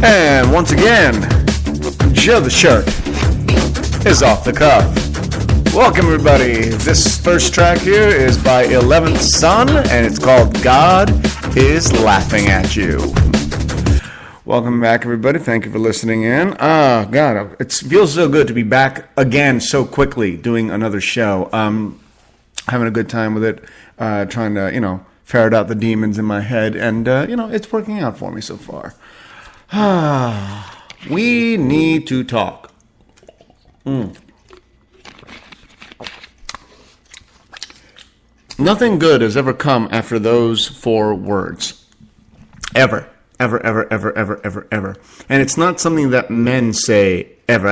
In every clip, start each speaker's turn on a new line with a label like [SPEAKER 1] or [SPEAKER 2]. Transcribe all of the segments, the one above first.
[SPEAKER 1] And once again, Joe the Shark is off the cuff. Welcome everybody. This first track here is by 11th Son, and it's called God is Laughing at You. Welcome back everybody. Thank you for listening in. God, it feels so good to be back again so quickly doing another show. Having a good time with it, trying to, ferret out the demons in my head, and, it's working out for me so far. We need to talk. Nothing good has ever come after those 4 words. Ever. Ever. And it's not something that men say ever.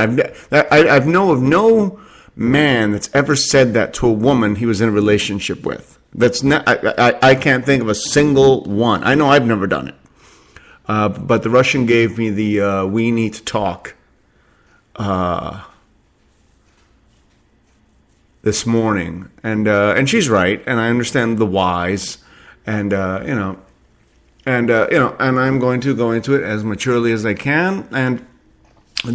[SPEAKER 1] I've know of no man that's ever said that to a woman he was in a relationship with. That's not. I can't think of a single one. I know I've never done it. But the Russian gave me the "we need to talk" this morning, and she's right, and I understand the whys, and and I'm going to go into it as maturely as I can and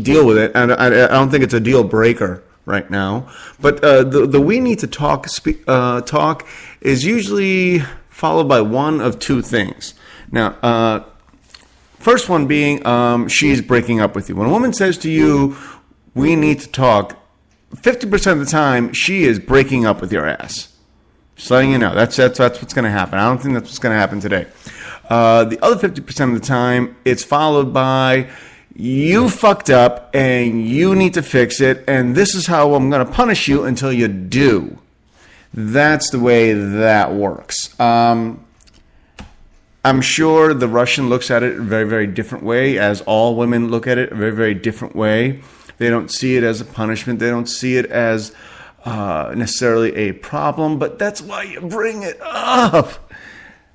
[SPEAKER 1] deal with it. And I don't think it's a deal breaker right now, but the "we need to talk" talk is usually followed by one of 2 things. Now. First one being, she's breaking up with you. When a woman says to you, we need to talk, 50% of the time, she is breaking up with your ass. Just letting you know. That's what's going to happen. I don't think that's what's going to happen today. The other 50% of the time, it's followed by, you fucked up and you need to fix it, and this is how I'm going to punish you until you do. That's the way that works. I'm sure the Russian looks at it a very, very different way, as all women look at it a very, very different way. They don't see it as a punishment. They don't see it as necessarily a problem, but that's why you bring it up.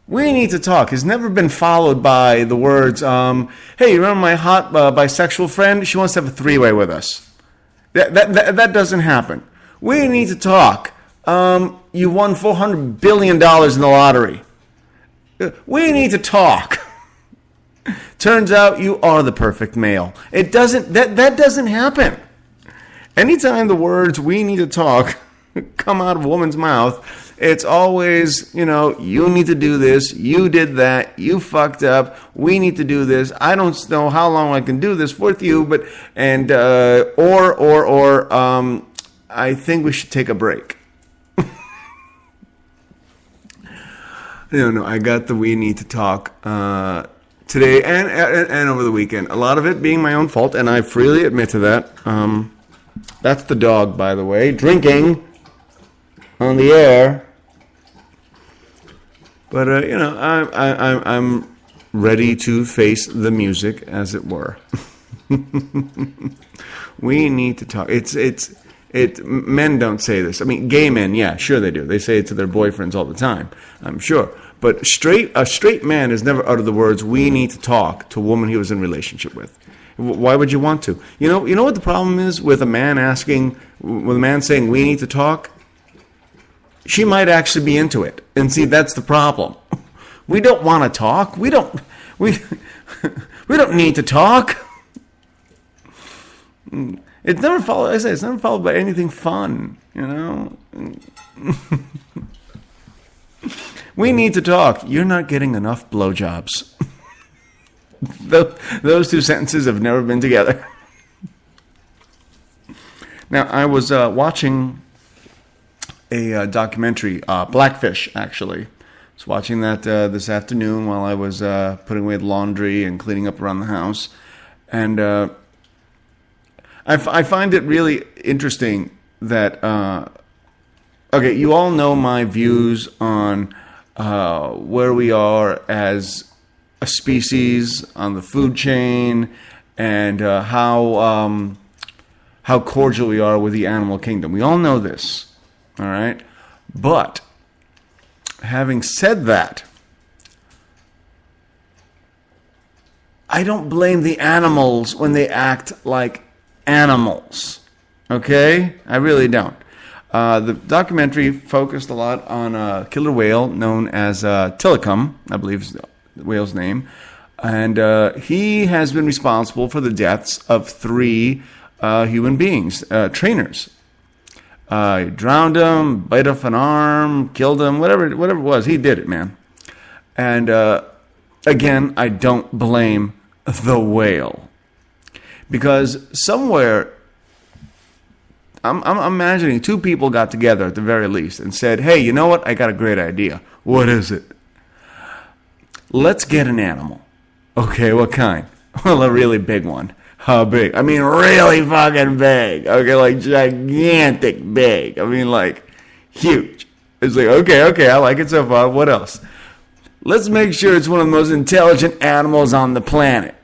[SPEAKER 1] We need to talk has never been followed by the words, hey, you remember my hot bisexual friend? She wants to have a 3-way with us. That doesn't happen. We need to talk. You won $400 billion in the lottery. We need to talk. Turns out you are the perfect male. It doesn't. That doesn't happen. Anytime the words "we need to talk" come out of a woman's mouth, it's always, you need to do this. You did that. You fucked up. We need to do this. I don't know how long I can do this with you, but I think we should take a break. No, I got the "we need to talk" today and over the weekend. A lot of it being my own fault, and I freely admit to that. That's the dog, by the way, drinking on the air. But I'm ready to face the music, as it were. We need to talk. Men don't say this. I mean, gay men, yeah, sure they do. They say it to their boyfriends all the time, I'm sure. But a straight man has never uttered the words, "we need to talk" to a woman he was in a relationship with. Why would you want to? You know what the problem is with a man saying, "we need to talk"? She might actually be into it. And see, that's the problem. We don't want to talk. We don't need to talk. It's never followed. I say it's never followed by anything fun. We need to talk. You're not getting enough blowjobs. Those 2 sentences have never been together. Now, I was watching a documentary, Blackfish, actually. I was watching that this afternoon while I was putting away the laundry and cleaning up around the house, and I find it really interesting that, you all know my views on where we are as a species on the food chain, and how cordial we are with the animal kingdom. We all know this, all right? But having said that, I don't blame the animals when they act like animals, okay? I really don't. The documentary focused a lot on a killer whale known as Tilikum, I believe is the whale's name. And he has been responsible for the deaths of 3 human beings, trainers. He drowned him, bit off an arm, killed him, whatever it was. He did it, man. And again, I don't blame the whale. Because somewhere, I'm imagining 2 people got together at the very least and said, hey, you know what? I got a great idea. What is it? Let's get an animal. Okay, what kind? Well, a really big one. How big? I mean, really fucking big. Okay, like gigantic big. I mean, like huge. It's like, okay, I like it so far. What else? Let's make sure it's one of the most intelligent animals on the planet.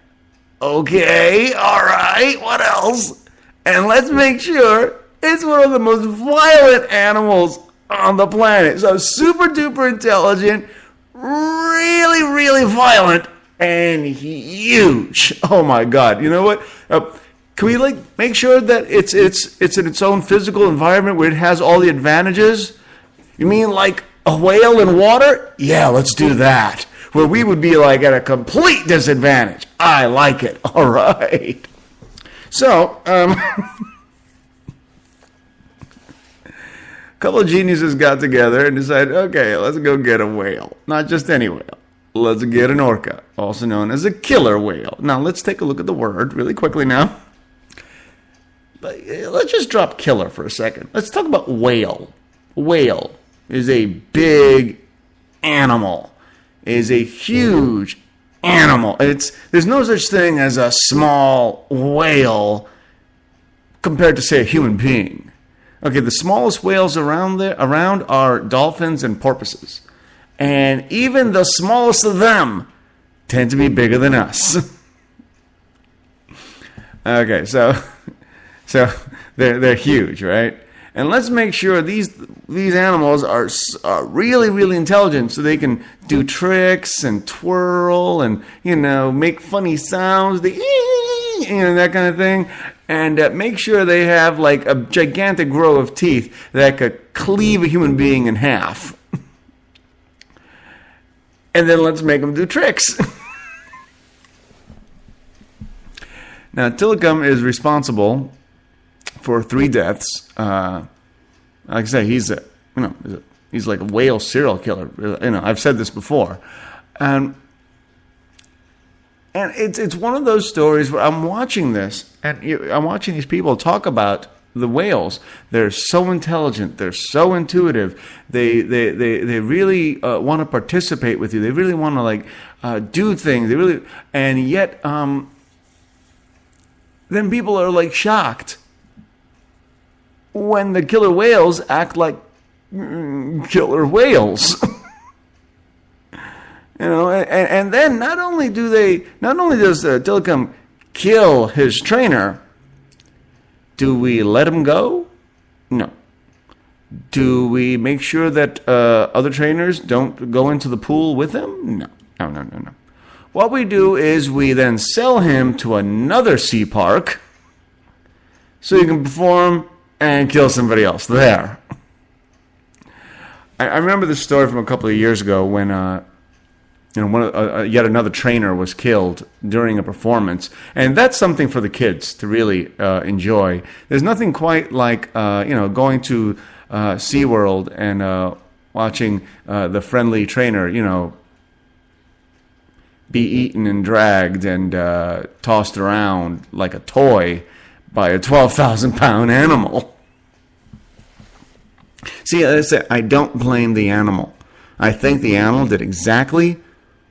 [SPEAKER 1] Okay, all right, what else? And let's make sure it's one of the most violent animals on the planet. So super duper intelligent, really, really violent, and huge. Oh my God! You know what? Can we make sure that it's in its own physical environment where it has all the advantages? You mean like a whale in water? Yeah, let's do that. Where we would be like at a complete disadvantage. I like it. All right. So, a couple of geniuses got together and decided, okay, let's go get a whale. Not just any whale. Let's get an orca, also known as a killer whale. Now, let's take a look at the word really quickly now. Let's just drop killer for a second. Let's talk about whale. Whale is a big animal. Is a huge animal. There's no such thing as a small whale compared to, say, a human being. Okay, the smallest whales around are dolphins and porpoises. And even the smallest of them tend to be bigger than us. Okay, so they're huge, right? And let's make sure these animals are really, really intelligent, so they can do tricks and twirl and make funny sounds, that kind of thing, and make sure they have like a gigantic row of teeth that could cleave a human being in half. And then let's make them do tricks. Now, Tilikum is responsible for 3 deaths. Like I say, he's like a whale serial killer. I've said this before, and it's one of those stories where I'm watching this, and I'm watching these people talk about the whales. They're so intelligent. They're so intuitive. They really want to participate with you. They really want to do things. And yet then people are like shocked when the killer whales act like killer whales. And then not only does Tilikum kill his trainer, do we let him go? No. Do we make sure that other trainers don't go into the pool with him? No. No. What we do is we then sell him to another sea park so he can perform and kill somebody else there. I remember this story from a couple of years ago when yet another trainer was killed during a performance, and that's something for the kids to really enjoy. There's nothing quite like going to SeaWorld and watching the friendly trainer be eaten and dragged and tossed around like a toy by a 12,000-pound animal. See, I don't blame the animal. I think the animal did exactly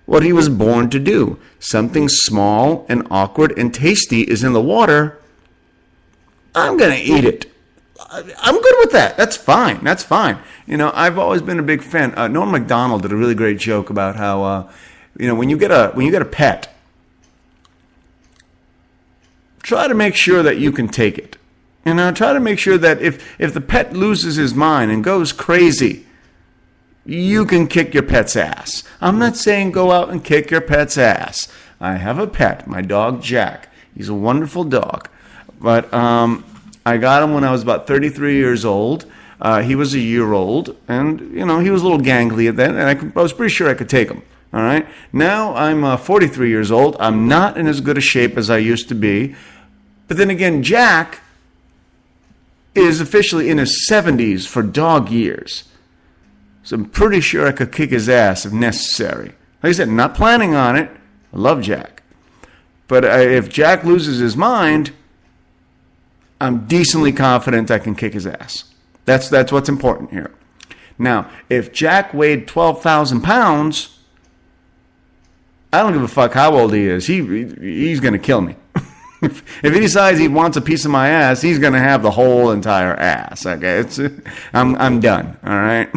[SPEAKER 1] what he was born to do. Something small and awkward and tasty is in the water. I'm going to eat it. I'm good with that. That's fine. I've always been a big fan. Norm Macdonald did a really great joke about how, when you get a pet, try to make sure that you can take it. Try to make sure that if the pet loses his mind and goes crazy, you can kick your pet's ass. I'm not saying go out and kick your pet's ass. I have a pet, my dog Jack. He's a wonderful dog. But I got him when I was about 33 years old. He was a year old, and he was a little gangly at that, and I was pretty sure I could take him. All right. Now I'm 43 years old. I'm not in as good a shape as I used to be. But then again, Jack is officially in his 70s for dog years. So I'm pretty sure I could kick his ass if necessary. Like I said, not planning on it. I love Jack. But if Jack loses his mind, I'm decently confident I can kick his ass. That's what's important here. Now, if Jack weighed 12,000 pounds, I don't give a fuck how old he is. He's going to kill me. If he decides he wants a piece of my ass, he's going to have the whole entire ass. Okay, I'm done. All right,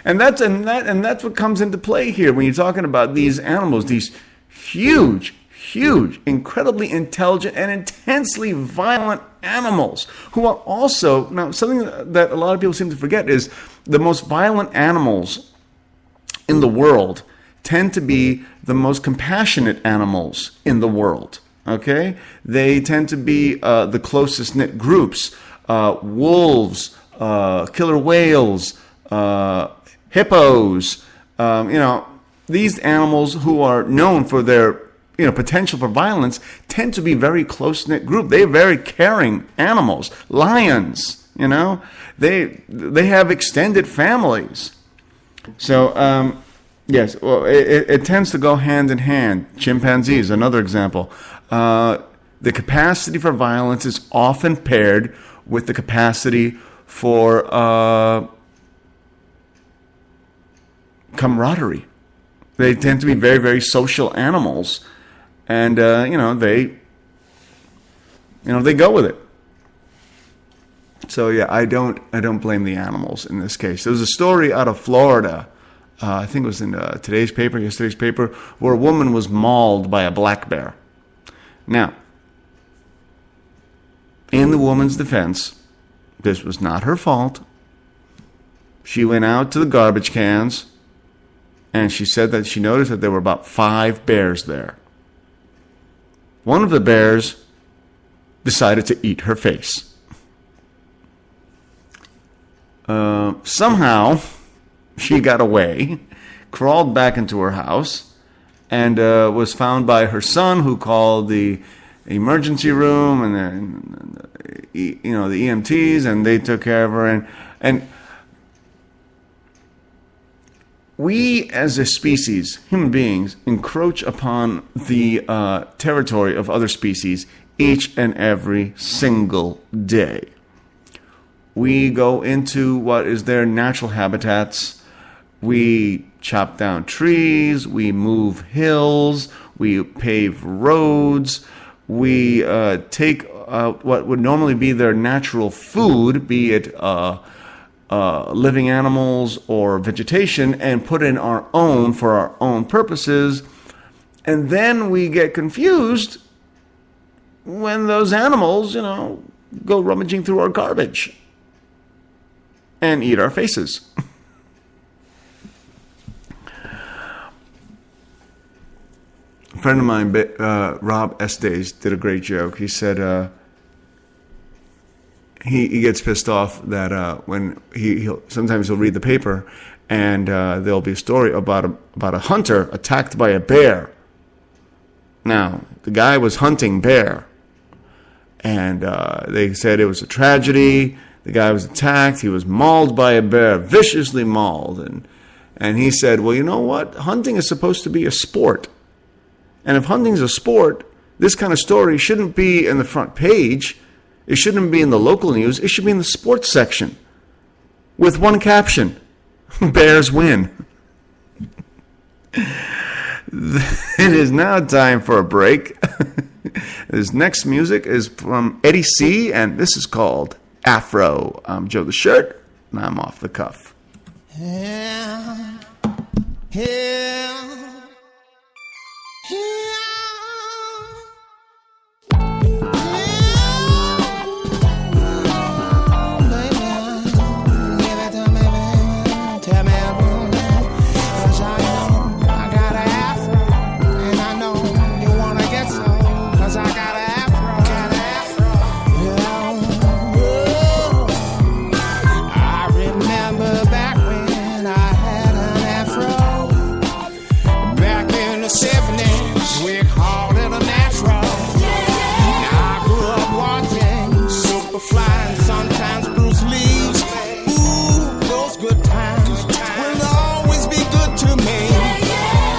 [SPEAKER 1] and that's what comes into play here when you're talking about these animals, these huge, incredibly intelligent and intensely violent animals who are also, now something that a lot of people seem to forget is the most violent animals in the world tend to be the most compassionate animals in the world. Okay, they tend to be the closest knit groups: wolves, killer whales, hippos. These animals who are known for their potential for violence tend to be very close knit group. They're very caring animals. Lions, they have extended families. So yes, well, it tends to go hand in hand. Chimpanzees, another example. The capacity for violence is often paired with the capacity for camaraderie. They tend to be very, very social animals, and they go with it. So yeah, I don't blame the animals in this case. There was a story out of Florida. I think it was in yesterday's paper, where a woman was mauled by a black bear. Now, in the woman's defense, this was not her fault. She went out to the garbage cans, and she said that she noticed that there were about 5 bears there. One of the bears decided to eat her face. Somehow, she got away, crawled back into her house, and was found by her son, who called the emergency room and the EMTs, and they took care of her. And we, as a species, human beings, encroach upon the territory of other species each and every single day. We go into what is their natural habitats. We chop down trees, we move hills, we pave roads, we take what would normally be their natural food, be it living animals or vegetation, and put in our own for our own purposes. And then we get confused when those animals, go rummaging through our garbage and eat our faces. A friend of mine, Rob Estes, did a great joke. He said he gets pissed off that when sometimes he'll read the paper and there'll be a story about a hunter attacked by a bear. Now, the guy was hunting bear, and they said it was a tragedy. The guy was attacked. He was mauled by a bear, viciously mauled. And he said, well, you know what? Hunting is supposed to be a sport. And if hunting's a sport, this kind of story shouldn't be in the front page. It shouldn't be in the local news. It should be in the sports section with one caption: Bears win. It is now time for a break. This next music is from Eddie C., and this is called Afro. I'm Joe the Shirt, and I'm off the cuff.
[SPEAKER 2] Yeah. in the 70s, we called it a natural. Now I grew up watching Superfly and sometimes Bruce Lee's. Ooh, those good times will always be good to me.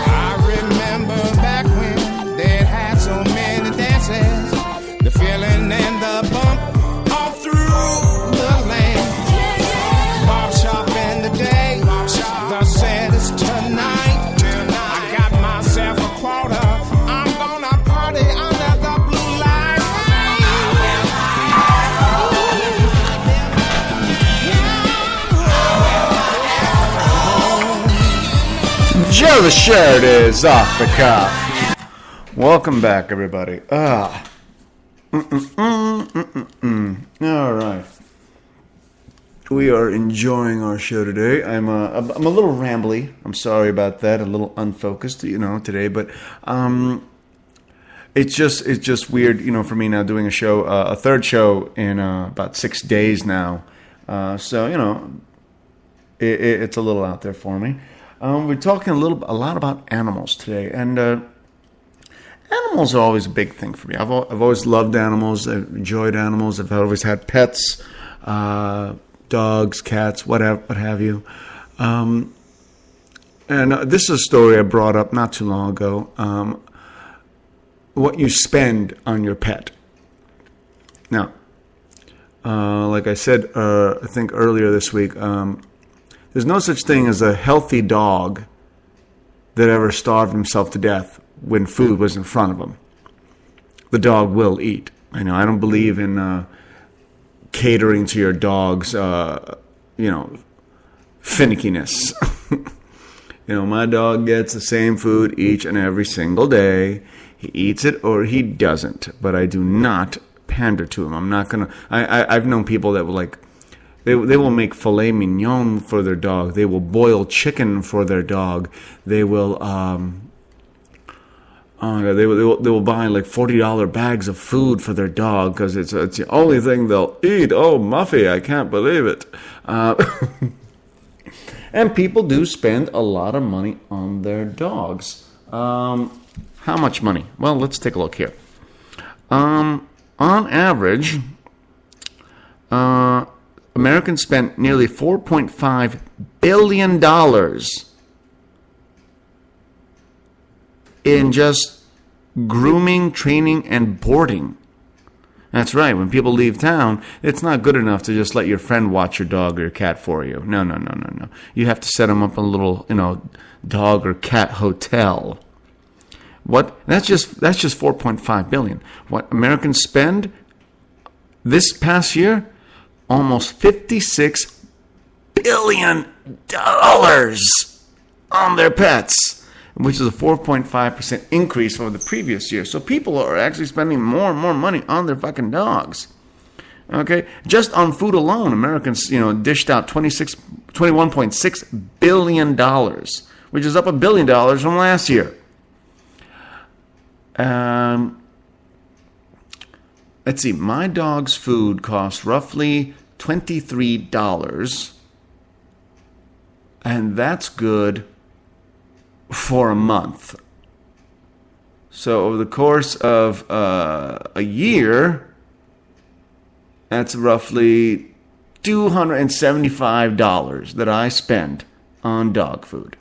[SPEAKER 2] I remember back when they had so many dances, the feeling and the bump all through the land. Barbershop in the day, the saddest tonight. I got myself a quarter, I'm gonna party under the blue light.
[SPEAKER 1] Joe the shirt is off the cuff. Welcome back, everybody. All right. We are enjoying our show today. I'm a little rambly. I'm sorry about that. A little unfocused, today. But it's just weird, for me now doing a show, a third show in about 6 days now. So it's a little out there for me. We're talking a lot about animals today, and animals are always a big thing for me. I've always loved animals. I've enjoyed animals. I've always had pets. Dogs, cats, what have you. And this is a story I brought up not too long ago. What you spend on your pet. Now, like I said, I think earlier this week, there's no such thing as a healthy dog that ever starved himself to death when food was in front of him. The dog will eat. I don't believe in catering to your dog's, finickiness. My dog gets the same food each and every single day. He eats it or he doesn't. But I do not pander to him. I'm not going to... I've known people that will, they will make filet mignon for their dog. They will boil chicken for their dog. They will... They will buy $40 bags of food for their dog because it's the only thing they'll eat. Oh, Muffy, I can't believe it. And people do spend a lot of money on their dogs. How much money? Well, let's take a look here. On average, Americans spent nearly $4.5 billion in just grooming, training, and boarding. That's right. When people leave town, it's not good enough to just let your friend watch your dog or your cat for you. No. You have to set them up in a little, dog or cat hotel. What? That's just $4.5 billion. What Americans spend this past year? Almost $56 billion on their pets, which is a 4.5% increase over the previous year. So people are actually spending more and more money on their fucking dogs. Okay? Just on food alone, Americans, dished out $21.6 billion, which is up $1 billion from last year. Let's see. My dog's food costs roughly $23, and that's good for a month. So over the course of a year, that's roughly $275 that I spend on dog food.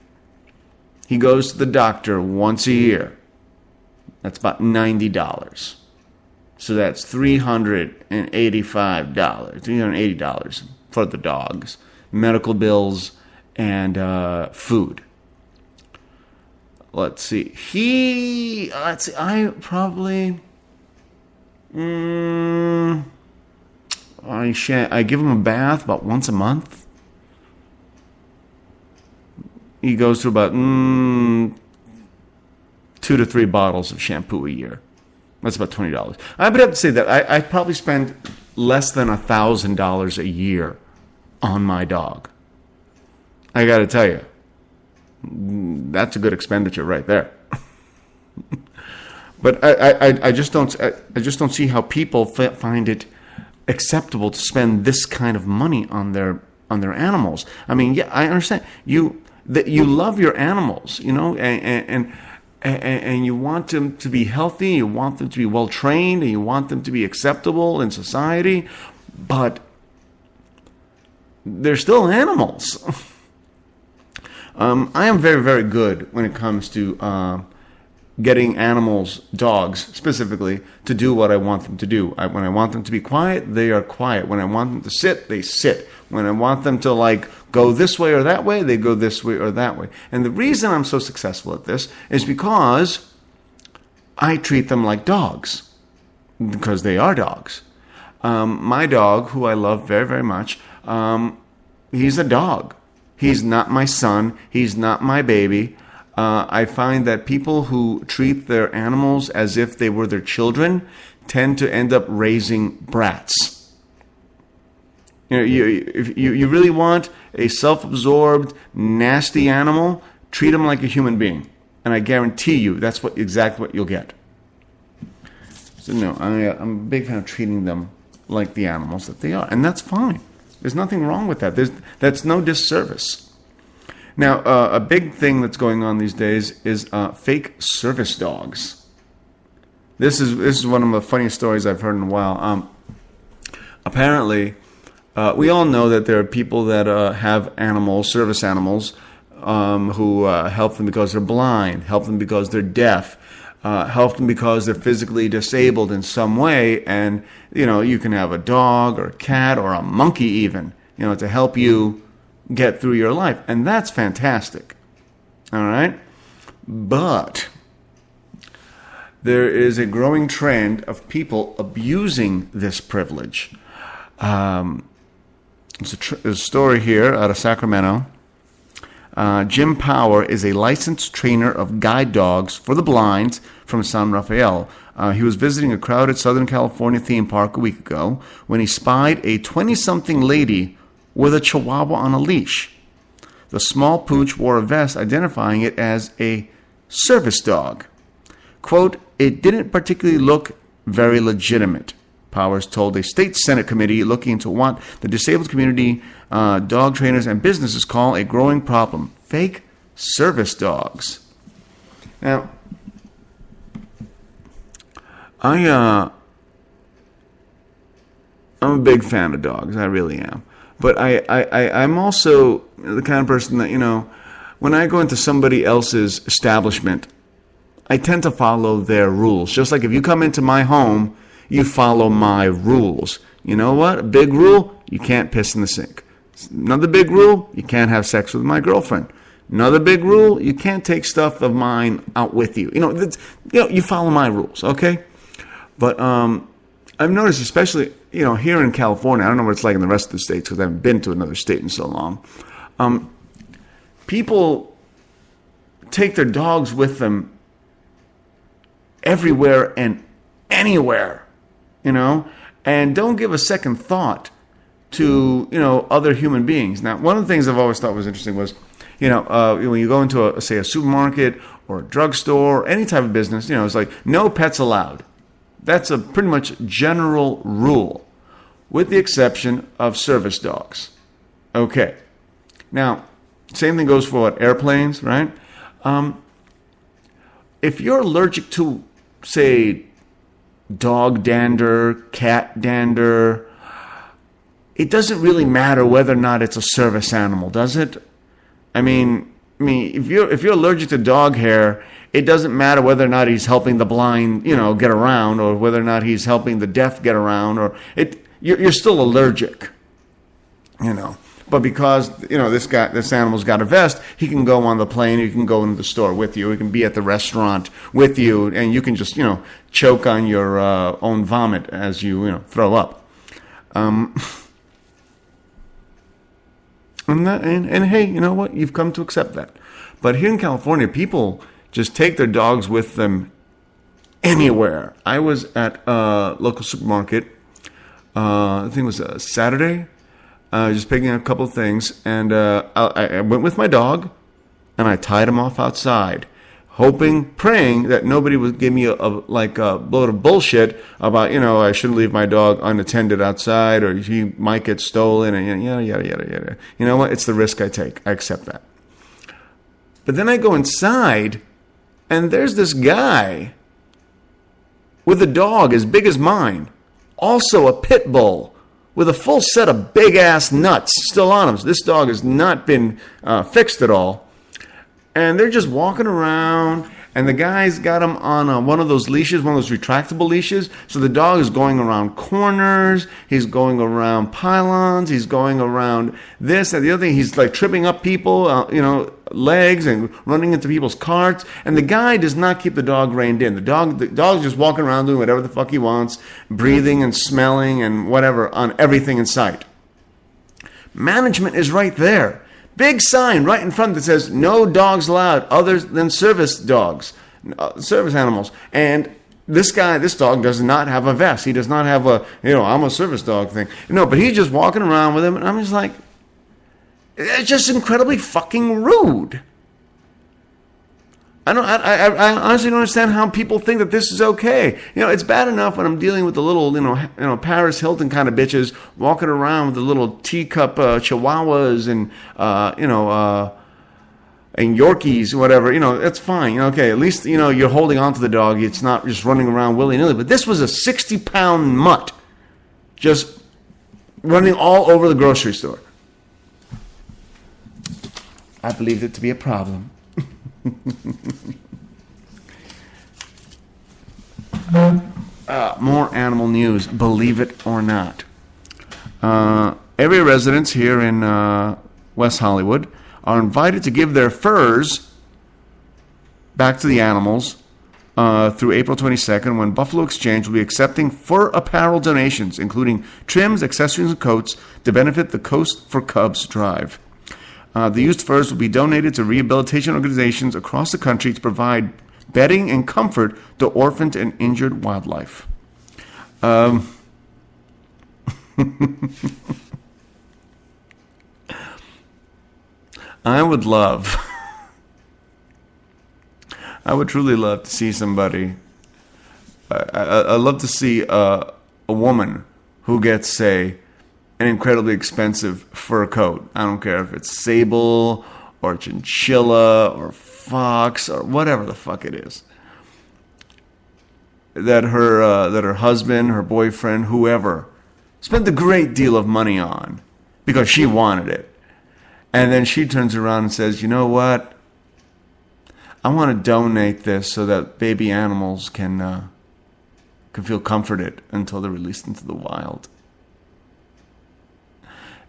[SPEAKER 1] He goes to the doctor once a year. That's about $90. So that's $380 for the dogs, medical bills, and food. Let's see. I probably... I give him a bath about once a month. He goes through about 2 to 3 bottles of shampoo a year. That's about $20. I would have to say that I probably spend less than $1,000 a year on my dog. I got to tell you, that's a good expenditure right there. But I just don't see how people find it acceptable to spend this kind of money on their animals. I mean, yeah, I understand you love your animals, and and you want them to be healthy, you want them to be well trained, and you want them to be acceptable in society, but they're still animals. I am very, very good when it comes to getting animals, dogs specifically, to do what I want them to do. When I want them to be quiet, they are quiet. When I want them to sit, they sit. When I want them to go this way or that way, they go this way or that way. And the reason I'm so successful at this is because I treat them like dogs, because they are dogs. My dog, who I love very, very much, he's a dog. He's not my son. He's not my baby. I find that people who treat their animals as if they were their children tend to end up raising brats. If you really want a self-absorbed, nasty animal, treat them like a human being, and I guarantee you that's exactly what you'll get. So no, I'm a big fan of treating them like the animals that they are, and that's fine. There's nothing wrong with that. That's no disservice. Now, a big thing that's going on these days is fake service dogs. This is one of the funniest stories I've heard in a while. Apparently, we all know that there are people that have animals, service animals, who help them because they're blind, help them because they're deaf, help them because they're physically disabled in some way. And, you can have a dog or a cat or a monkey even, to help you get through your life. And that's fantastic. All right? But there is a growing trend of people abusing this privilege. There's a story here out of Sacramento. Jim Power is a licensed trainer of guide dogs for the blind from San Rafael. He was visiting a crowded Southern California theme park a week ago when he spied a 20-something lady with a chihuahua on a leash. The small pooch wore a vest identifying it as a service dog. Quote, "It didn't particularly look very legitimate," Powers told a state Senate committee looking into what the disabled community, dog trainers, and businesses call a growing problem: fake service dogs. Now, I'm a big fan of dogs. I really am. But I'm also the kind of person that, when I go into somebody else's establishment, I tend to follow their rules. Just like if you come into my home, you follow my rules. You know what? A big rule, you can't piss in the sink. Another big rule, you can't have sex with my girlfriend. Another big rule, you can't take stuff of mine out with you. You follow my rules, okay? But I've noticed, especially, here in California, I don't know what it's like in the rest of the states because I haven't been to another state in so long. People take their dogs with them everywhere and anywhere, and don't give a second thought to, other human beings. Now, one of the things I've always thought was interesting was, when you go into a supermarket or a drugstore, any type of business, it's like no pets allowed. That's a pretty much general rule, with the exception of service dogs. Okay. Now, same thing goes for airplanes, right? If you're allergic to, say, dog dander, cat dander, it doesn't really matter whether or not it's a service animal, does it? I mean, if you're allergic to dog hair, it doesn't matter whether or not he's helping the blind, get around, or whether or not he's helping the deaf get around, or you're still allergic, But because this animal's got a vest, he can go on the plane, he can go into the store with you, he can be at the restaurant with you, and you can just choke on your own vomit as you throw up. And hey, you know what? You've come to accept that. But here in California, people just take their dogs with them anywhere. I was at a local supermarket, I think it was a Saturday, just picking up a couple of things, and I went with my dog, and I tied him off outside, praying that nobody would give me a load of bullshit about, I shouldn't leave my dog unattended outside, or he might get stolen, and yada, yada, yada, yada. You know what? It's the risk I take. I accept that. But then I go inside, And there's this guy with a dog as big as mine, also a pit bull, with a full set of big-ass nuts still on him. So this dog has not been fixed at all. And they're just walking around, and the guy's got him on one of those leashes, one of those retractable leashes. So the dog is going around corners, he's going around pylons, he's going around this and the other thing. He's like tripping up people, legs, and running into people's carts. And the guy does not keep the dog reined in. The dog's just walking around doing whatever the fuck he wants, breathing and smelling and whatever on everything in sight. Management is right there. Big sign right in front that says no dogs allowed other than service dogs, service animals. And this dog does not have a vest. He does not have I'm a service dog thing. No, but he's just walking around with him. And I'm just like, it's just incredibly fucking rude. I honestly don't understand how people think that this is okay. It's bad enough when I'm dealing with the little, Paris Hilton kind of bitches walking around with the little teacup chihuahuas and, and Yorkies, whatever. That's fine. Okay, at least, you're holding on to the dog. It's not just running around willy-nilly. But this was a 60-pound mutt just running all over the grocery store. I believed it to be a problem. More animal news, believe it or not. Every resident here in West Hollywood are invited to give their furs back to the animals through April 22nd, when Buffalo Exchange will be accepting fur apparel donations, including trims, accessories, and coats to benefit the Coast for Cubs drive. The used furs will be donated to rehabilitation organizations across the country to provide bedding and comfort to orphaned and injured wildlife. I would truly love to see somebody. I'd love to see a woman who gets, say, an incredibly expensive fur coat. I don't care if it's sable or chinchilla or fox or whatever the fuck it is. That her husband, her boyfriend, whoever, spent a great deal of money on because she wanted it. And then she turns around and says, you know what? I want to donate this so that baby animals can feel comforted until they're released into the wild.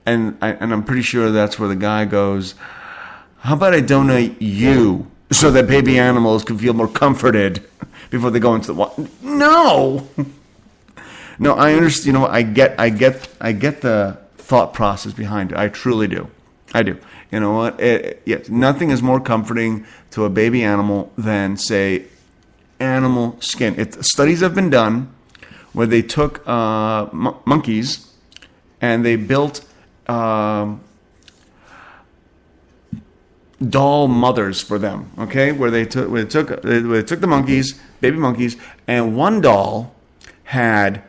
[SPEAKER 1] And I'm pretty sure that's where the guy goes, how about I donate you so that baby animals can feel more comforted before they go into the wild? No! No, I understand. I get the thought process behind it. I truly do. I do. You know what? Yes, nothing is more comforting to a baby animal than, say, animal skin. Studies have been done where they took monkeys and they built doll mothers for them. Okay, where they took the monkeys, baby monkeys, and one doll had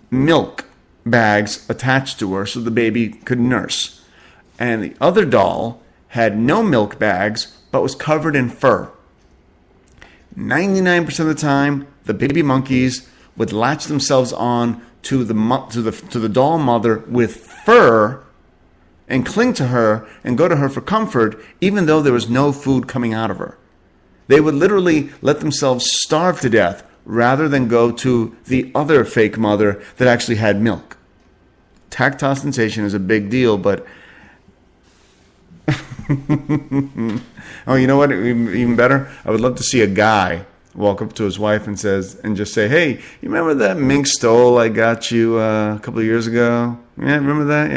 [SPEAKER 1] milk bags attached to her so the baby could nurse, and the other doll had no milk bags but was covered in fur. 99% of the time, the baby monkeys would latch themselves on to the doll mother with fur and cling to her and go to her for comfort, even though there was no food coming out of her. They would literally let themselves starve to death rather than go to the other fake mother that actually had milk. Tactile sensation is a big deal, but oh, you know what? Even better, I would love to see a guy walk up to his wife and just say, "Hey, you remember that mink stole I got you a couple of years ago? Yeah, remember that?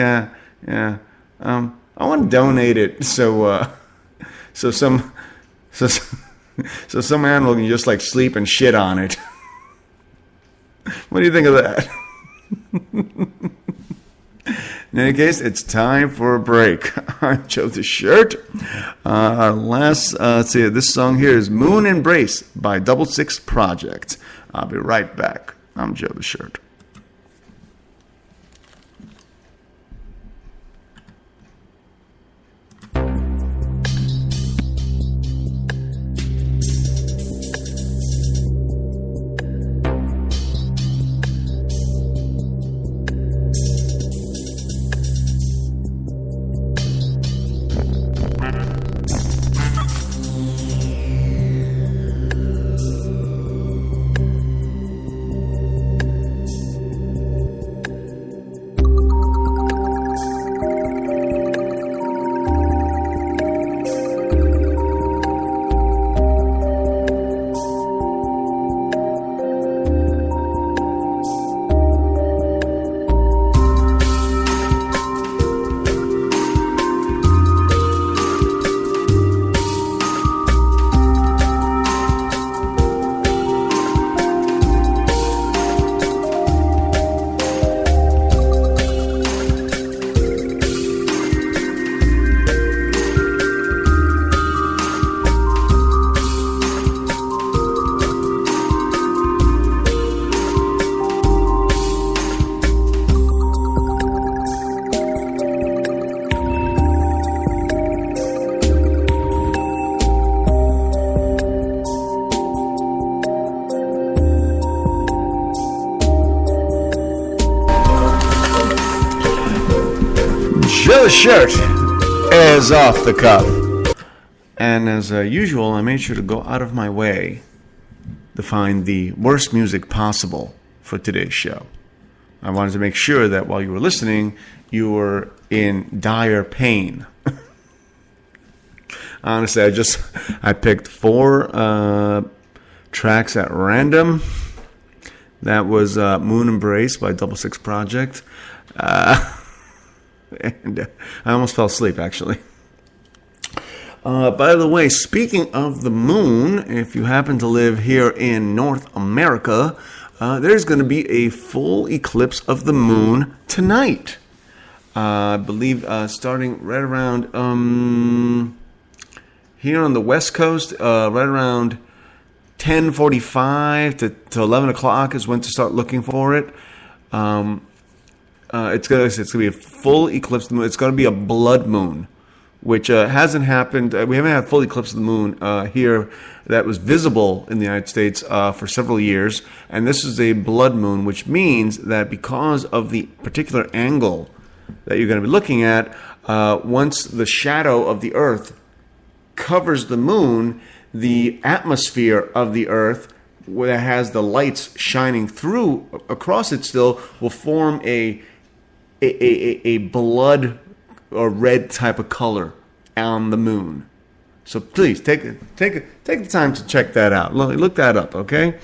[SPEAKER 1] Yeah. I want to donate it so some animal can just like sleep and shit on it." What do you think of that? In any case, it's time for a break. I'm Joe the Shirt. Our last, let's see, this song here is Moon Embrace by Double Six Project. I'll be right back. I'm Joe the Shirt. shirt is off the cuff. And as usual, I made sure to go out of my way to find the worst music possible for today's show. I wanted to make sure that while you were listening, you were in dire pain. Honestly, I picked 4 tracks at random. That was Moon Embrace by Double Six Project. And I almost fell asleep, actually. By the way, speaking of the moon, if you happen to live here in North America, there's going to be a full eclipse of the moon tonight. I believe starting right around here on the West Coast, right around 10:45 to 11 o'clock is when to start looking for it. It's gonna be a full eclipse of the moon. It's gonna be a blood moon, which hasn't happened. We haven't had a full eclipse of the moon here that was visible in the United States for several years. And this is a blood moon, which means that because of the particular angle that you're going to be looking at, once the shadow of the Earth covers the moon, the atmosphere of the Earth, that has the lights shining through across it still, will form a blood or red type of color on the moon. So please take the time to check that out. Look that up, okay?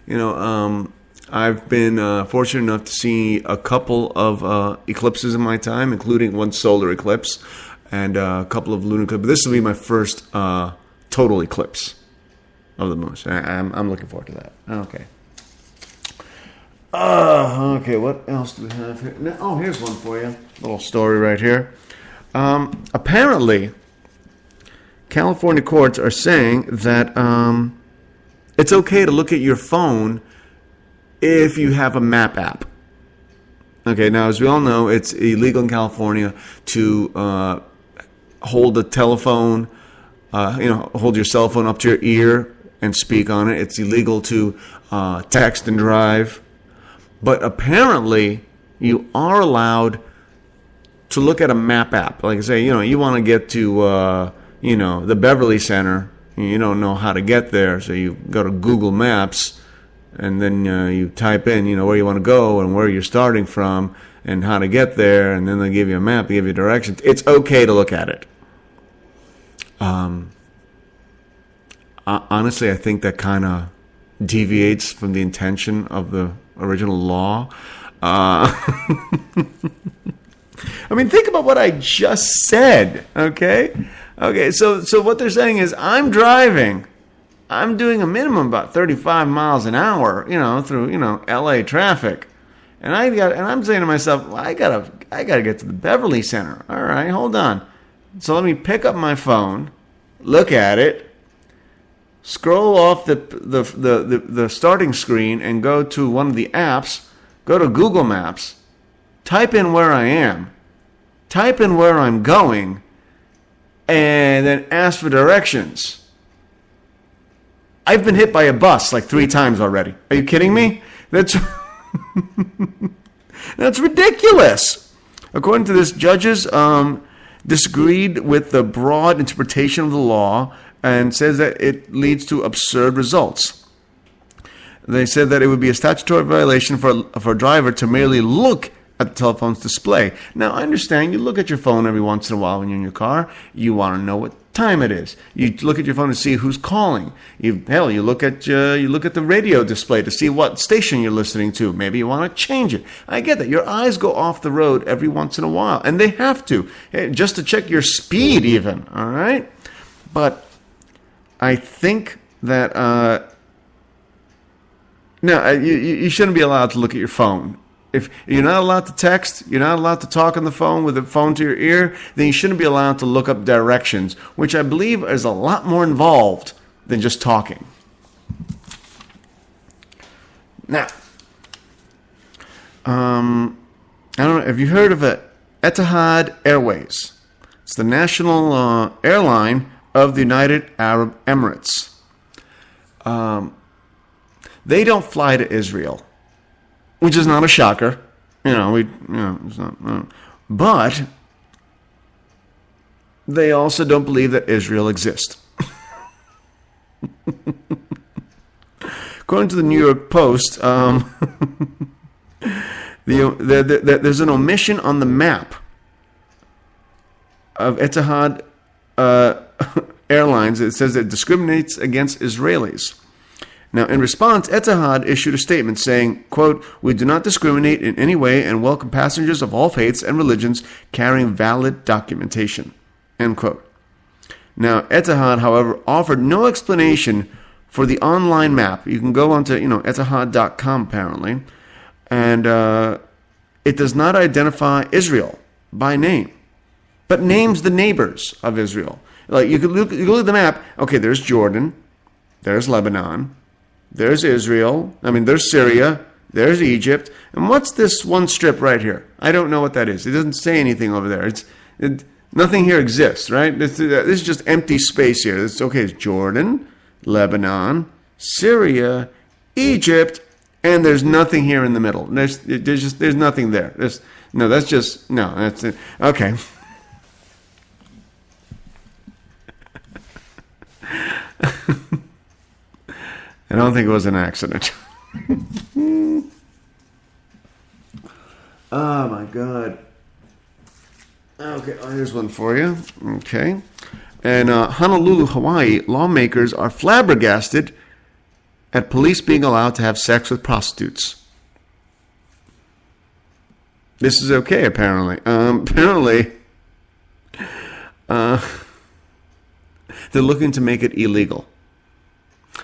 [SPEAKER 1] You know, I've been fortunate enough to see a couple of eclipses in my time, including one solar eclipse and a couple of lunar eclipses. This will be my first total eclipse of the moon. So I'm looking forward to that. Okay. Okay, what else do we have here? Oh, here's one for you. Little story right here. Apparently, California courts are saying that it's okay to look at your phone if you have a map app. Okay, now as we all know, it's illegal in California to hold a telephone, hold your cell phone up to your ear and speak on it. It's illegal to text and drive. But apparently, you are allowed to look at a map app. Like I say, you want to get to, the Beverly Center. You don't know how to get there, so you go to Google Maps, and then you type in, where you want to go and where you're starting from and how to get there, and then they give you a map, they give you directions. It's okay to look at it. Honestly, I think that kind of deviates from the intention of the original law. I mean, think about what I just said, okay? Okay, so what they're saying is I'm driving. I'm doing a minimum about 35 miles an hour, through, LA traffic. And I'm saying to myself, well, I gotta get to the Beverly Center. All right, hold on. So let me pick up my phone, look at it, scroll off the starting screen and go to one of the apps, go to Google Maps, type in where I am, type in where I'm going, and then ask for directions. I've been hit by a bus like 3 times already. Are you kidding me? That's ridiculous. According to this, judges disagreed with the broad interpretation of the law and says that it leads to absurd results. They said that it would be a statutory violation for a driver to merely look at the telephone's display. Now, I understand you look at your phone every once in a while when you're in your car. You want to know what time it is. You look at your phone to see who's calling. You look at the radio display to see what station you're listening to. Maybe you want to change it. I get that. Your eyes go off the road every once in a while, and they have to, just to check your speed even, all right? But I think that you shouldn't be allowed to look at your phone. If you're not allowed to text, you're not allowed to talk on the phone with the phone to your ear, then you shouldn't be allowed to look up directions, which I believe is a lot more involved than just talking. Now, I don't know, have you heard of it? Etihad Airways. It's the national airline of the United Arab Emirates. They don't fly to Israel, which is not a shocker. It's not. But they also don't believe that Israel exists. According to the New York Post, there's an omission on the map of Etihad Airlines. It says it discriminates against Israelis. Now, in response, Etihad issued a statement saying, quote, "We do not discriminate in any way and welcome passengers of all faiths and religions carrying valid documentation," end quote. Now, Etihad, however, offered no explanation for the online map. You can go onto, Etihad.com apparently, and it does not identify Israel by name, but names the neighbors of Israel. Like you look at the map. Okay, there's Jordan, there's Lebanon, there's Israel. There's Syria, there's Egypt, and what's this one strip right here? I don't know what that is. It doesn't say anything over there. Nothing here exists, right? This is just empty space here. It's Jordan, Lebanon, Syria, Egypt, and there's nothing here in the middle. There's nothing there. That's it. Okay. I don't think it was an accident. Oh my God. Okay, here's one for you. Okay. In Honolulu, Hawaii, lawmakers are flabbergasted at police being allowed to have sex with prostitutes. This is okay, apparently. They're looking to make it illegal.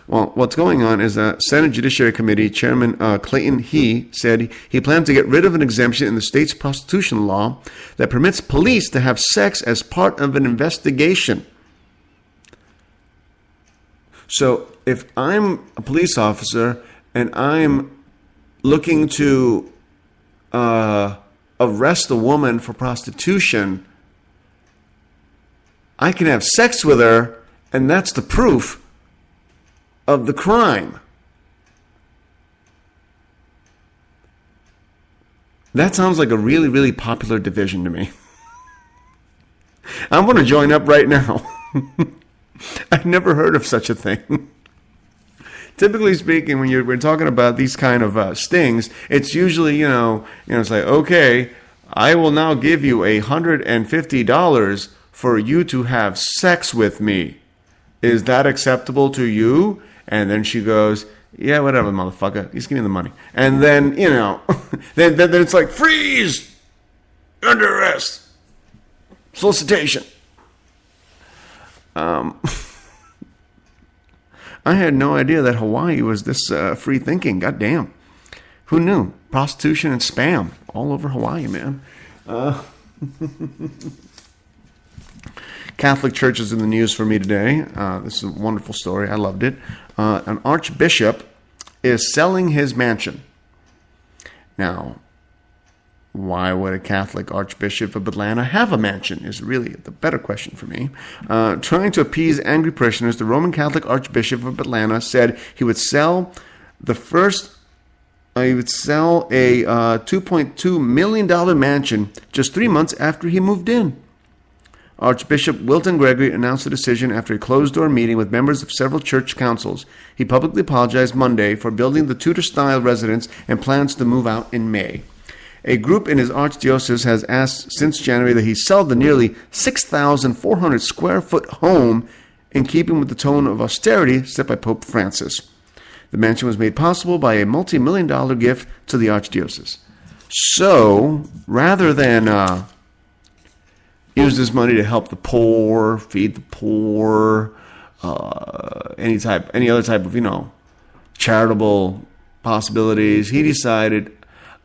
[SPEAKER 1] Well, what's going on is that Senate Judiciary Committee Chairman Clayton He said he planned to get rid of an exemption in the state's prostitution law that permits police to have sex as part of an investigation. So if I'm a police officer and I'm looking to arrest a woman for prostitution, I can have sex with her, and that's the proof of the crime. That sounds like a really, really popular division to me. I want to join up right now. I've never heard of such a thing. Typically speaking, when we're talking about these kind of stings, it's usually, it's like, okay, I will now give you $150 for you to have sex with me. Is that acceptable to you? And then she goes, yeah, whatever, motherfucker. Just give me the money. And then, then it's like, freeze! Under arrest. Solicitation. I had no idea that Hawaii was this free thinking. God damn. Who knew? Prostitution and spam all over Hawaii, man. Catholic Church is in the news for me today. This is a wonderful story. I loved it. An archbishop is selling his mansion. Now, why would a Catholic Archbishop of Atlanta have a mansion is really the better question for me. Trying to appease angry parishioners, the Roman Catholic Archbishop of Atlanta said he would sell a $2.2 million mansion just 3 months after he moved in. Archbishop Wilton Gregory announced the decision after a closed-door meeting with members of several church councils. He publicly apologized Monday for building the Tudor-style residence and plans to move out in May. A group in his archdiocese has asked since January that he sell the nearly 6,400 square foot home in keeping with the tone of austerity set by Pope Francis. The mansion was made possible by a multi-million-dollar gift to the archdiocese. So, rather than use this money to help the poor, feed the poor, any other type of, charitable possibilities, he decided,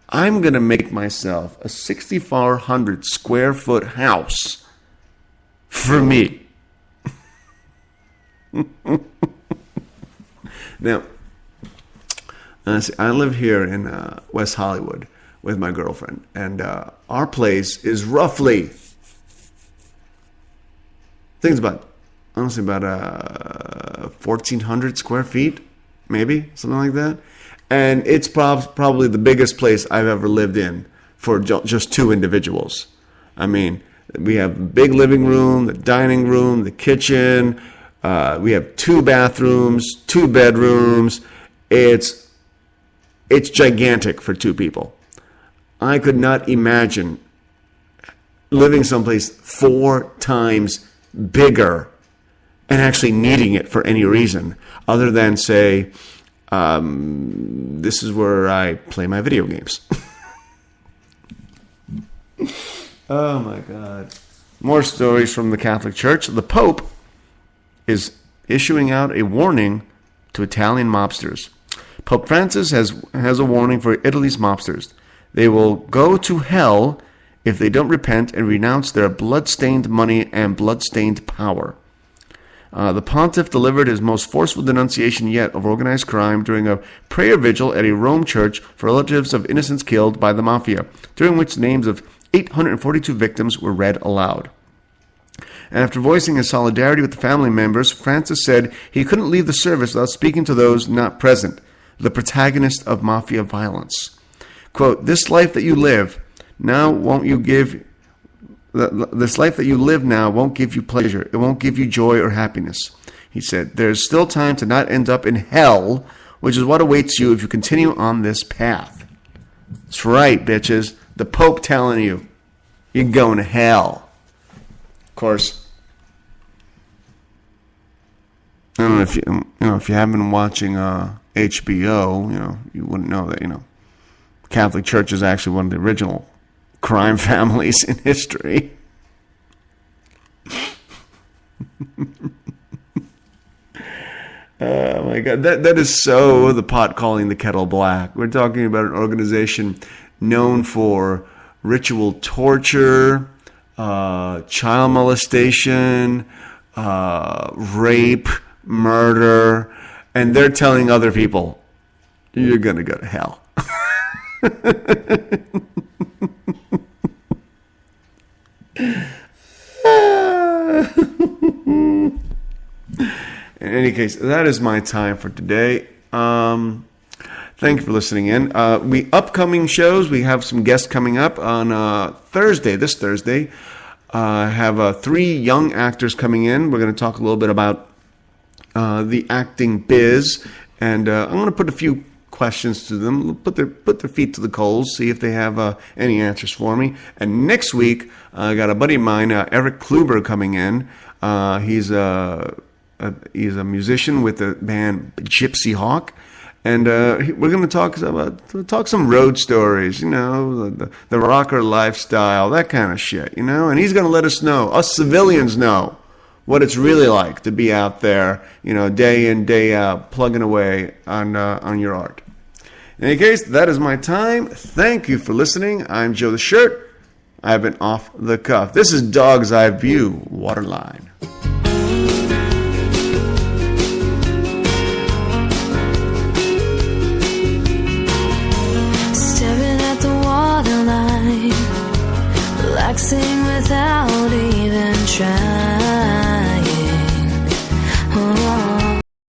[SPEAKER 1] I'm going to make myself a 6,400 square foot house for me. Now, I live here in West Hollywood with my girlfriend, and our place is roughly, I think it's about 1,400 square feet, maybe, something like that. And it's probably the biggest place I've ever lived in for just two individuals. I mean, We have the big living room, the dining room, the kitchen. We have 2 bathrooms, 2 bedrooms. It's gigantic for 2 people. I could not imagine living someplace 4 times bigger and actually needing it for any reason other than, say, this is where I play my video games. Oh my God. More stories from the Catholic Church. The Pope is issuing out a warning to Italian mobsters. Pope Francis has a warning for Italy's mobsters. They will go to hell if they don't repent and renounce their blood-stained money and blood-stained power. The pontiff delivered his most forceful denunciation yet of organized crime during a prayer vigil at a Rome church for relatives of innocents killed by the mafia, during which the names of 842 victims were read aloud. And after voicing his solidarity with the family members, Francis said he couldn't leave the service without speaking to those not present, the protagonists of mafia violence. Quote, this life that you live now won't give you pleasure. It won't give you joy or happiness. He said, there's still time to not end up in hell, which is what awaits you if you continue on this path. That's right, bitches. The Pope telling you, you're going to hell. Of course, I don't know if you haven't been watching HBO, you wouldn't know that, Catholic Church is actually one of the original crime families in history. Oh my God, that is so the pot calling the kettle black. We're talking about an organization known for ritual torture, child molestation, rape, murder, and they're telling other people, you're going to go to hell. In any case, that is my time for today. Thank you for listening in. Upcoming shows, we have some guests coming up on this Thursday. I have 3 young actors coming in. We're going to talk a little bit about the acting biz, and I'm going to put a few questions to them, put their feet to the coals, see if they have any answers for me. And next week, I got a buddy of mine, Eric Kluber, coming in. He's a musician with the band Gypsy Hawk. And we're going to talk some road stories, the rocker lifestyle, that kind of shit, And he's going to let us civilians know, what it's really like to be out there, day in, day out, plugging away on your art. In any case, that is my time. Thank you for listening. I'm Joe the Shirt. I've been off the cuff. This is Dog's Eye View, Waterline.